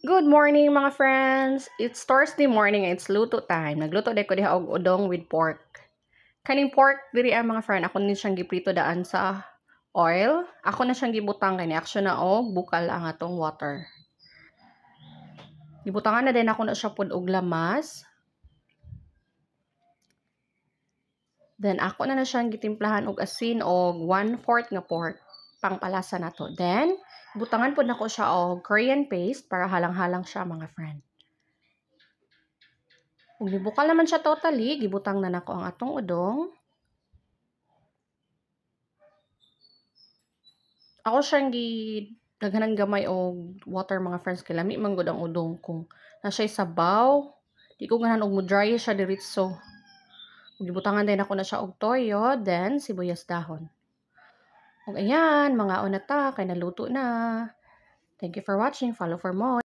Good morning mga friends! It's Thursday morning, it's luto time. Nagluto din ko diha og udong with pork. Kaning pork diri mga friend, ako ni siyang giprito daan sa oil. Ako na siyang gibutang kani action na og bukal ang atong water. Gibutangan na din ako na siya pud og lamas. Then ako na siyang gitimplahan og asin og 1/4 nga pork pangpalasa nato. Then butangan pud nako siya og Korean paste para halang-halang siya mga friend. Kung gibukal naman siya totally, gibutang na nako ang atong udong. Ako siyang daghanan gamay og water mga friends kay lami man gud ang udong kung na siya sabaw. Di ko ganahan og mo dry siya diretso. Gibutangan din ako na siya og toyo, then sibuyas dahon. Og ayan, mga una ta kay naluto na. Thank you for watching. Follow for more.